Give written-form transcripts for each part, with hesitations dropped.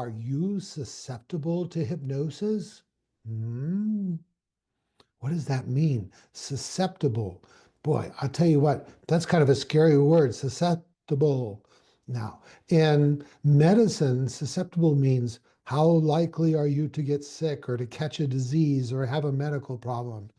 Are you susceptible to hypnosis? Hmm. What does that mean? Susceptible. Boy, I'll tell you what, that's kind of a scary word, susceptible. Now, in medicine, susceptible means how likely are you to get sick or to catch a disease or have a medical problem?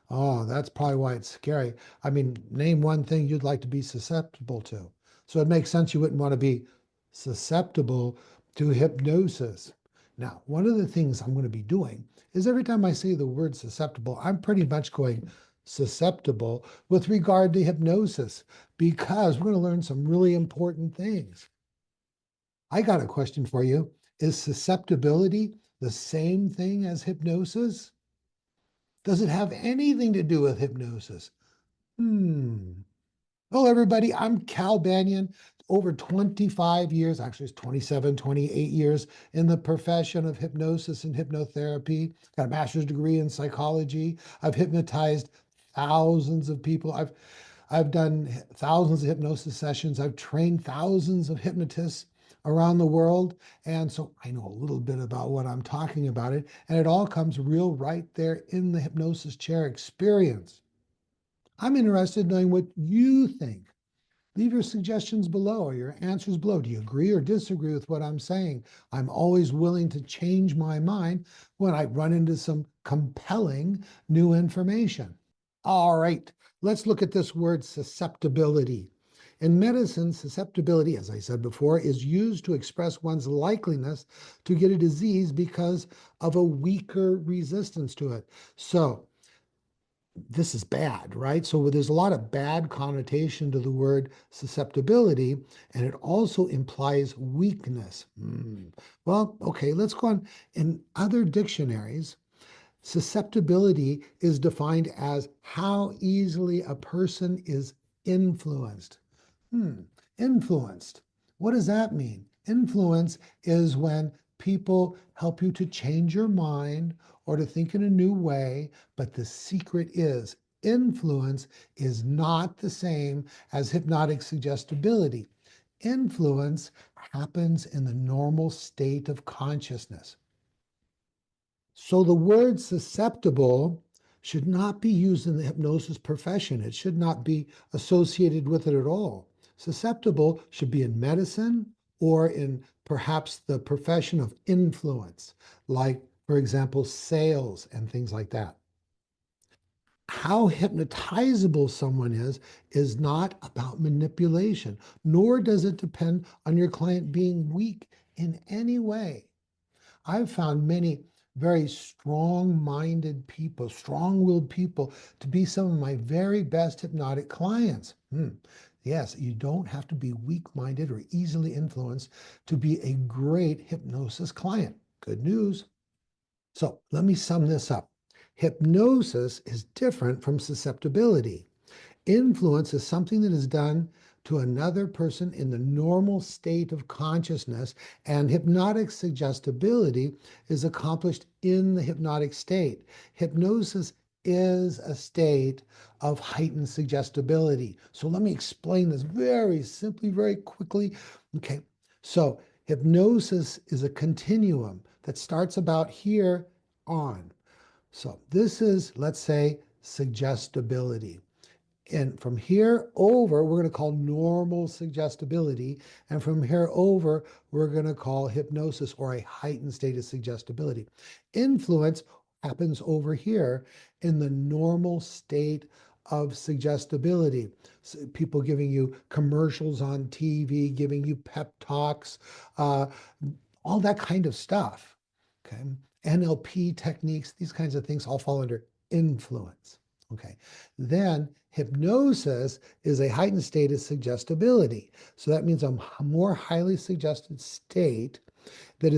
Oh, that's probably why it's scary. I mean, name one thing you'd like to be susceptible to. So it makes sense you wouldn't want to be susceptible to hypnosis. Now, one of the things I'm going to be doing is every time I say the word susceptible, I'm pretty much going susceptible with regard to hypnosis because we're going to learn some really important things. I got a question for you. Is susceptibility the same thing as hypnosis? Does it have anything to do with hypnosis? Hmm. Hello, everybody. I'm Cal Banyan. Over 25 years, actually, it's 27, 28 years in the profession of hypnosis and hypnotherapy. Got a master's degree in psychology. I've hypnotized thousands of people. I've done thousands of hypnosis sessions. I've trained thousands of hypnotists around the world. And so I know a little bit about what I'm talking about it. And it all comes real right there in the hypnosis chair experience. I'm interested in knowing what you think. Leave your suggestions below or your answers below. Do you agree or disagree with what I'm saying? I'm always willing to change my mind when I run into some compelling new information. All right, let's look at this word susceptibility. In medicine, susceptibility, as I said before, is used to express one's likeliness to get a disease because of a weaker resistance to it. So, this is bad, right? So there's a lot of bad connotation to the word susceptibility, and it also implies weakness. Well, okay, let's go on. In other dictionaries, susceptibility is defined as how easily a person is influenced. Hmm, influenced. What does that mean? Influence is when people help you to change your mind or to think in a new way, but the secret is influence is not the same as hypnotic suggestibility. Influence happens in the normal state of consciousness. So the word susceptible should not be used in the hypnosis profession. It should not be associated with it at all. Susceptible should be in medicine or in perhaps the profession of influence, like, for example, sales and things like that. How hypnotizable someone is not about manipulation, nor does it depend on your client being weak in any way. I've found many very strong-minded people, strong-willed people to be some of my very best hypnotic clients. Yes, you don't have to be weak-minded or easily influenced to be a great hypnosis client. Good news. So let me sum this up. Hypnosis is different from susceptibility. Influence is something that is done to another person in the normal state of consciousness, and hypnotic suggestibility is accomplished in the hypnotic state. Hypnosis is a state of heightened suggestibility. So let me explain this very simply, very quickly. Okay, so hypnosis is a continuum that starts about here on. So this is, let's say, suggestibility. And from here over, we're going to call normal suggestibility. And from here over, we're going to call hypnosis or a heightened state of suggestibility. Influence happens over here in the normal state of suggestibility. So people giving you commercials on TV, giving you pep talks, uh, all that kind of stuff. Okay. NLP techniques, these kinds of things all fall under influence. Okay. Then hypnosis is a heightened state of suggestibility. So that means a more highly suggested state that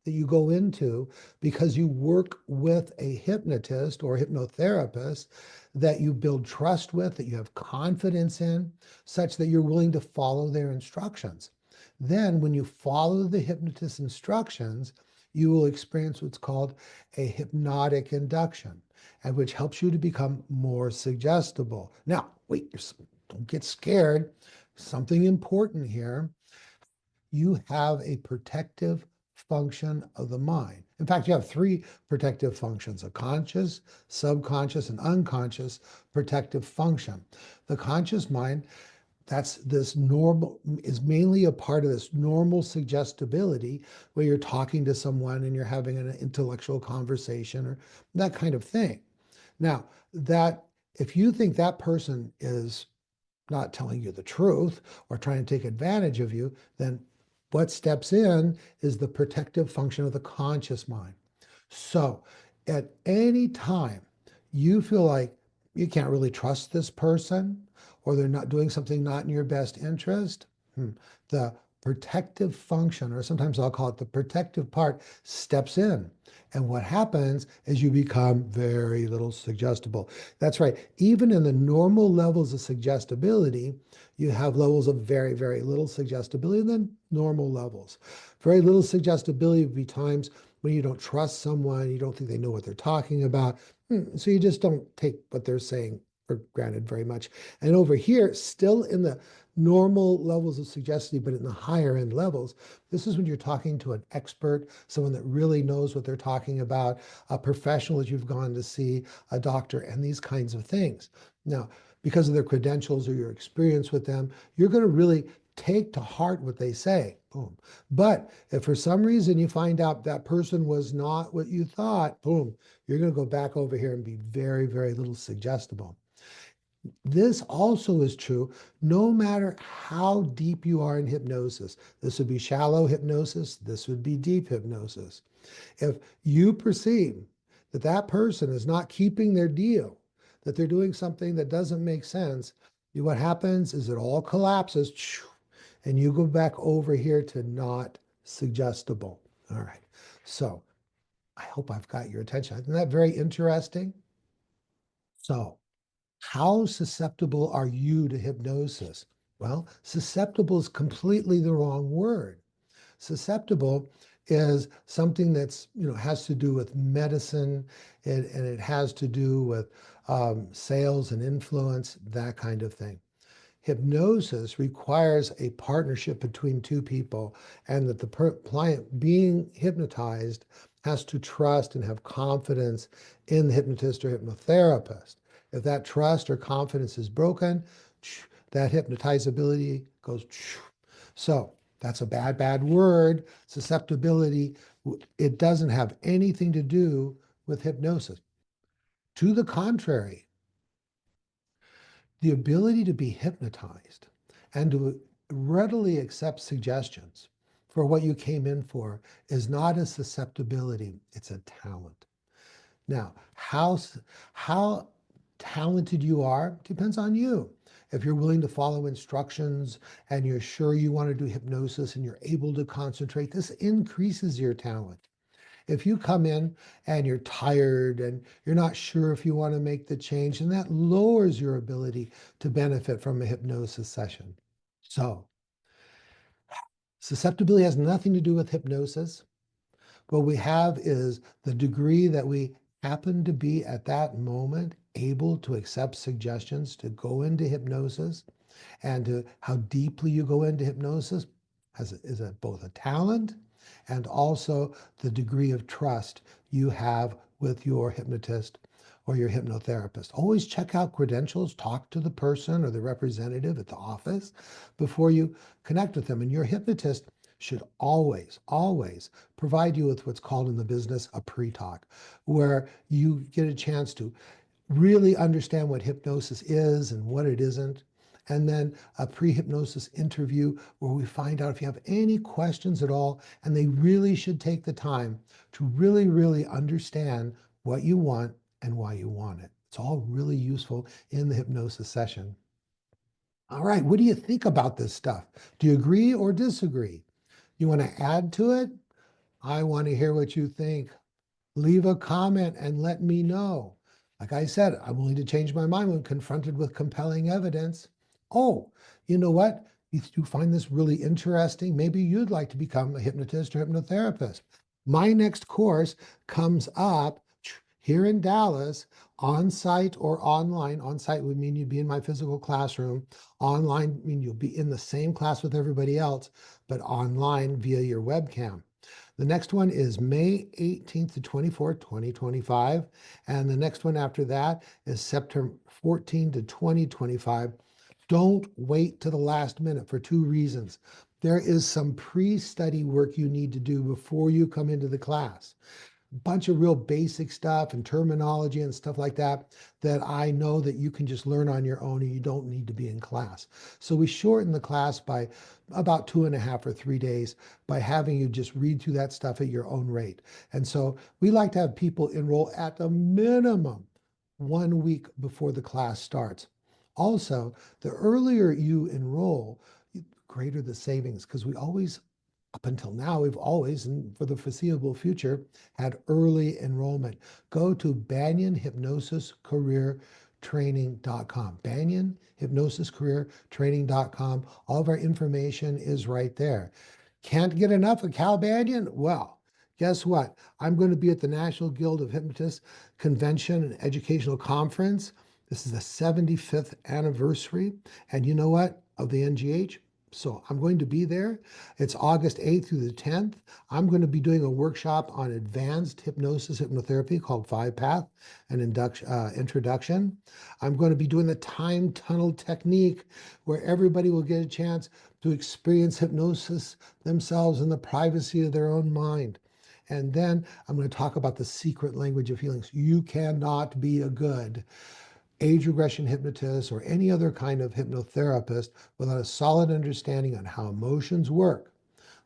you go into because you work with a hypnotist or hypnotherapist that you build trust with, that you have confidence in, such that you're willing to follow their instructions. Then when you follow the hypnotist's instructions, you will experience what's called a hypnotic induction, and which helps you to become more suggestible. Now, wait, don't get scared. Something important here. you have a protective function of the mind. In fact, you have three protective functions: a conscious, subconscious, and unconscious protective function. The conscious mind, that's this normal, is mainly a part of this normal suggestibility where you're talking to someone and you're having an intellectual conversation or that kind of thing. Now, that if you think that person is not telling you the truth or trying to take advantage of you, then what steps in is the protective function of the conscious mind. So at any time you feel like you can't really trust this person or they're not doing something not in your best interest, the protective function, or sometimes I'll call it the protective part, steps in. And what happens is you become very little suggestible. That's right. Even in the normal levels of suggestibility, you have levels of very, very little suggestibility and then normal levels. Very little suggestibility would be times when you don't trust someone, you don't think they know what they're talking about. So you just don't take what they're saying for granted very much. And over here, still in the normal levels of suggestivity, but in the higher end levels, this is when you're talking to an expert, someone that really knows what they're talking about, a professional that you've gone to see, a doctor, and these kinds of things. Now, because of their credentials or your experience with them, you're going to really take to heart what they say. Boom. But if for some reason you find out that person was not what you thought, boom, you're going to go back over here and be very, very little suggestible. This also is true no matter how deep you are in hypnosis. This would be shallow hypnosis. This would be deep hypnosis. If you perceive that that person is not keeping their deal, that they're doing something that doesn't make sense, what happens is it all collapses and you go back over here to not suggestible. All right. So I hope I've got your attention. Isn't that very interesting? So, how susceptible are you to hypnosis? Well, susceptible is completely the wrong word. Susceptible is something that's, has to do with medicine and it has to do with sales and influence, that kind of thing. Hypnosis requires a partnership between two people, and that the client being hypnotized has to trust and have confidence in the hypnotist or hypnotherapist. If that trust or confidence is broken, that hypnotizability goes. So that's a bad, bad word. Susceptibility, it doesn't have anything to do with hypnosis. To the contrary, the ability to be hypnotized and to readily accept suggestions for what you came in for is not a susceptibility, it's a talent. Now, how talented you are depends on you. If you're willing to follow instructions and you're sure you want to do hypnosis and you're able to concentrate, this increases your talent. If you come in and you're tired and you're not sure if you want to make the change, then that lowers your ability to benefit from a hypnosis session. So, susceptibility has nothing to do with hypnosis. What we have is the degree that we happen to be at that moment able to accept suggestions to go into hypnosis, and to how deeply you go into hypnosis is both a talent and also the degree of trust you have with your hypnotist or your hypnotherapist. Always check out credentials, talk to the person or the representative at the office before you connect with them. And your hypnotist should always, always provide you with what's called in the business a pre-talk, where you get a chance to really understand what hypnosis is and what it isn't. And then a pre-hypnosis interview where we find out if you have any questions at all, and they really should take the time to really, really understand what you want and why you want it. It's all really useful in the hypnosis session. All right, what do you think about this stuff? Do you agree or disagree? You want to add to it? I want to hear what you think. Leave a comment and let me know. Like I said, I'm willing to change my mind when confronted with compelling evidence. Oh, you know what? If you find this really interesting, maybe you'd like to become a hypnotist or hypnotherapist. My next course comes up here in Dallas, on site or online. On site would mean you'd be in my physical classroom. Online mean you'll be in the same class with everybody else, but online via your webcam. The next one is May 18th to 24th, 2025. And the next one after that is September 14 to 2025. Don't wait to the last minute for two reasons. There is some pre-study work you need to do before you come into the class. Bunch of real basic stuff and terminology and stuff like that that I know that you can just learn on your own and you don't need to be in class. So we shorten the class by about 2.5 or 3 days by having you just read through that stuff at your own rate. And so we like to have people enroll at the minimum 1 week before the class starts. Also, the earlier you enroll, the greater the savings, because we always, up until now, we've always, and for the foreseeable future, had early enrollment. Go to banyanhypnosiscareertraining.com. Banyanhypnosiscareertraining.com. All of our information is right there. Can't get enough of Cal Banyan? Well, guess what? I'm going to be at the National Guild of Hypnotists Convention and Educational Conference. This is the 75th anniversary. And you know what? Of the NGH. So I'm going to be there. It's August 8th through the 10th. I'm going to be doing a workshop on advanced hypnosis hypnotherapy called 5-Path, an introduction. I'm going to be doing the time tunnel technique where everybody will get a chance to experience hypnosis themselves in the privacy of their own mind. And then I'm going to talk about the secret language of healings. You cannot be a good age regression hypnotist or any other kind of hypnotherapist without a solid understanding on how emotions work.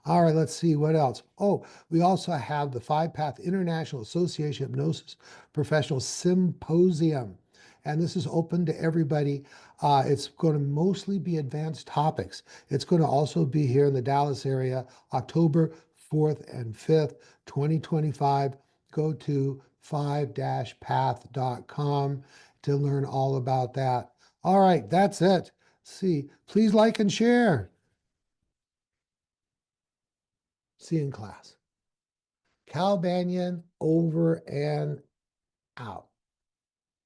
All right, let's see what else. Oh, we also have the 5-Path International Association Hypnosis Professional Symposium. And this is open to everybody. It's going to mostly be advanced topics. It's going to also be here in the Dallas area, October 4th and 5th, 2025. Go to 5-path.com to learn all about that. All right, that's it. See, please like and share. See you in class. Cal Banyan over and out.